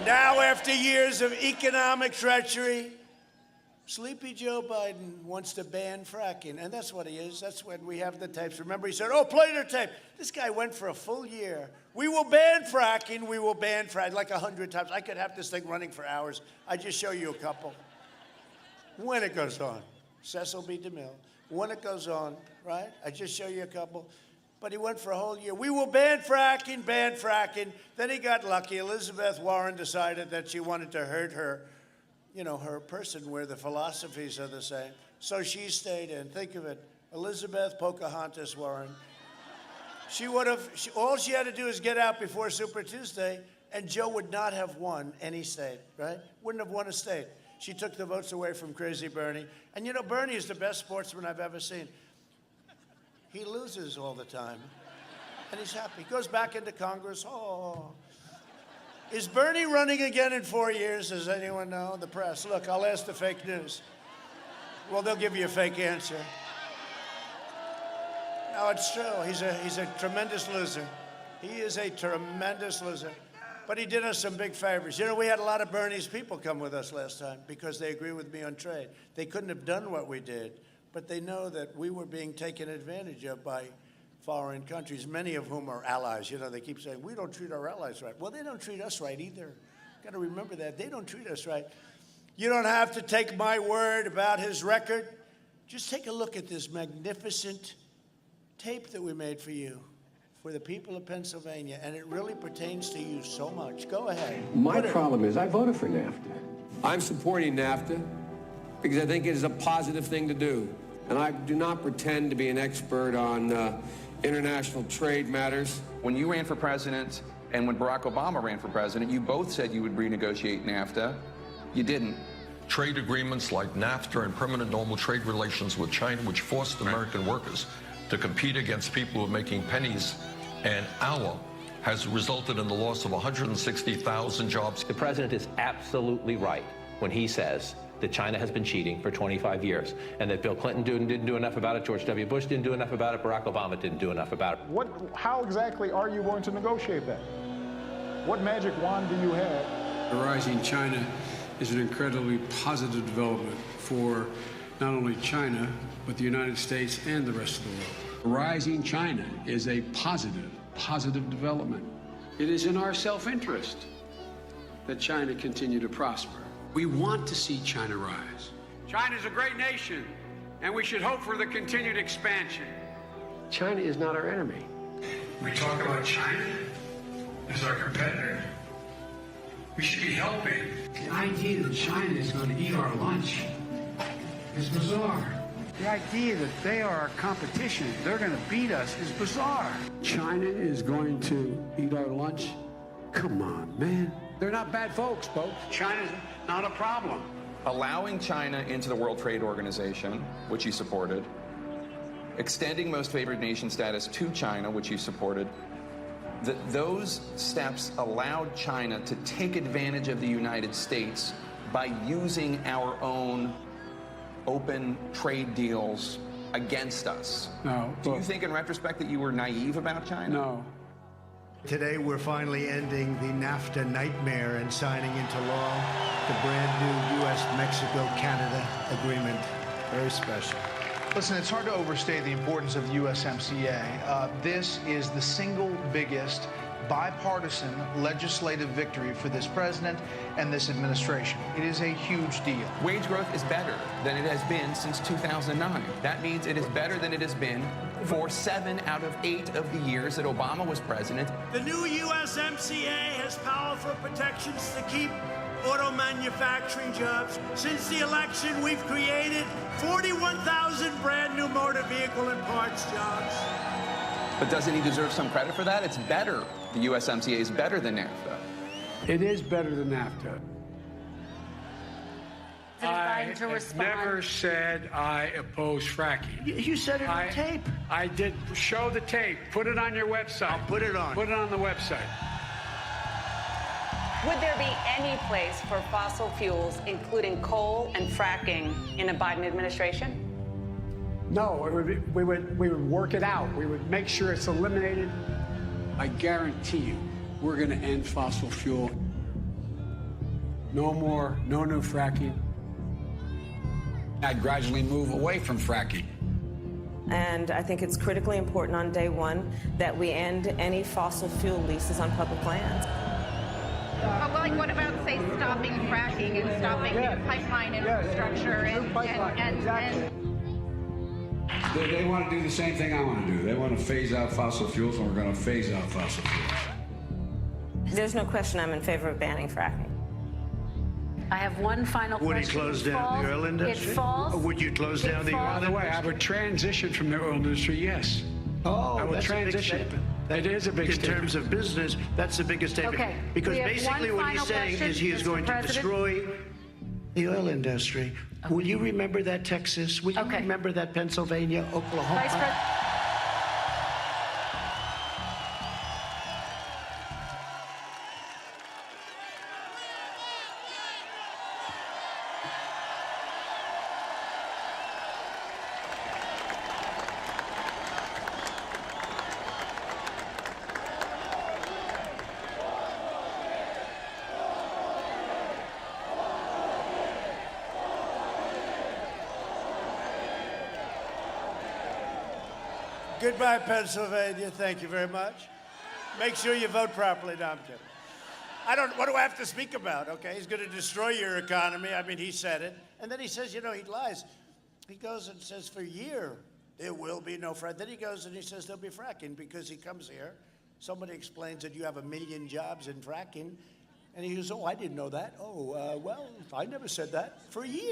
Now, after years of economic treachery, Sleepy Joe Biden wants to ban fracking, and that's what he is. That's when we have the tapes. Remember, he said, oh, play the tape. This guy went for a full year. We will ban fracking. We will ban fracking, like 100 times. I could have this thing running for hours. I just show you a couple. When it goes on, Cecil B. DeMille. When it goes on, right? I just show you a couple. But he went for a whole year. We will ban fracking, ban fracking. Then he got lucky. Elizabeth Warren decided that she wanted to hurt her, you know, her person where the philosophies are the same. So she stayed in. Think of it. Elizabeth Pocahontas Warren. She would have, all she had to do is get out before Super Tuesday, and Joe would not have won any state, right? Wouldn't have won a state. She took the votes away from Crazy Bernie. And you know, Bernie is the best sportsman I've ever seen. He loses all the time, and he's happy. He goes back into Congress. Oh. Is Bernie running again in 4 years? Does anyone know? The press. Look, I'll ask the fake news. Well, they'll give you a fake answer. No, it's true. He's a tremendous loser. He is a tremendous loser. But he did us some big favors. You know, we had a lot of Bernie's people come with us last time because they agree with me on trade. They couldn't have done what we did, but they know that we were being taken advantage of by foreign countries, many of whom are allies. You know, they keep saying, we don't treat our allies right. Well, they don't treat us right either. Got to remember that. They don't treat us right. You don't have to take my word about his record. Just take a look at this magnificent tape that we made for you, for the people of Pennsylvania, and it really pertains to you so much. Go ahead. My problem is I voted for NAFTA. I'm supporting NAFTA because I think it is a positive thing to do. And I do not pretend to be an expert on international trade matters. When you ran for president and when Barack Obama ran for president, you both said you would renegotiate NAFTA. You didn't. Trade agreements like NAFTA and permanent normal trade relations with China, which forced American workers to compete against people who are making pennies an hour, has resulted in the loss of 160,000 jobs. The president is absolutely right when he says that China has been cheating for 25 years and that Bill Clinton didn't do enough about it, George W. Bush didn't do enough about it, Barack Obama didn't do enough about it. How exactly are you going to negotiate that? What magic wand do you have? The rising China is an incredibly positive development for not only China, but the United States and the rest of the world. Rising China is a positive development. It is in our self-interest that China continue to prosper. We want to see China rise. China is a great nation, and we should hope for the continued expansion. China is not our enemy. We talk about China as our competitor. We should be helping. The idea that China is going to eat our lunch is bizarre. The idea that they are our competition, they're going to beat us, is bizarre. China is going to eat our lunch? Come on, man. They're not bad folks, China's not a problem. Allowing China into the World Trade Organization, which you supported, extending most favored nation status to China, which you supported, those steps allowed China to take advantage of the United States by using our own open trade deals against us. No. Do you think in retrospect that you were naive about China? No. Today, we're finally ending the NAFTA nightmare and signing into law the brand new U.S.-Mexico-Canada agreement. Very special. Listen, it's hard to overstate the importance of the USMCA. This is the single biggest bipartisan legislative victory for this president and this administration. It is a huge deal. Wage growth is better than it has been since 2009. That means it is better than it has been for 7 out of 8 of the years that Obama was president. The new USMCA has powerful protections to keep auto manufacturing jobs. Since the election, we've created 41,000 brand new motor vehicle and parts jobs. But doesn't he deserve some credit for that? It's better. The USMCA is better than NAFTA. It is better than NAFTA. I never said I oppose fracking. You said it on tape. I did. Show the tape. Put it on your website. I'll put it on. Put it on the website. Would there be any place for fossil fuels, including coal and fracking, in a Biden administration? No, we would work it out. We would make sure it's eliminated. I guarantee you, we're going to end fossil fuel no new fracking. I'd gradually move away from fracking. And I think it's critically important on day one that we end any fossil fuel leases on public lands. Well, like, what about, say, stopping fracking and stopping new pipeline infrastructure and They want to do the same thing I want to do. They want to phase out fossil fuels, and we're going to phase out fossil fuels. There's no question I'm in favor of banning fracking. I have one final question. Would he close down the oil industry? It falls. Or would you close down the oil By the industry? way, I would transition from the oil industry, yes. Oh, I would that's transition. a big statement. It is a big statement. In terms of business, that's the biggest statement. Okay. Because We have basically one what he's final saying question, is he is Mr. going to President. destroy the oil industry. Will you remember that, Texas? Will you remember that, Pennsylvania, Oklahoma? Vice President. Goodbye, Pennsylvania. Thank you very much. Make sure you vote properly. No, I'm kidding. What do I have to speak about? Okay, he's going to destroy your economy. I mean, he said it. And then he says, he lies. He goes and says, for a year, there will be no fracking. Then he goes and he says there'll be fracking because he comes here. Somebody explains that you have 1 million jobs in fracking. And he goes, oh, I didn't know that. Oh, well, I never said that. For a year.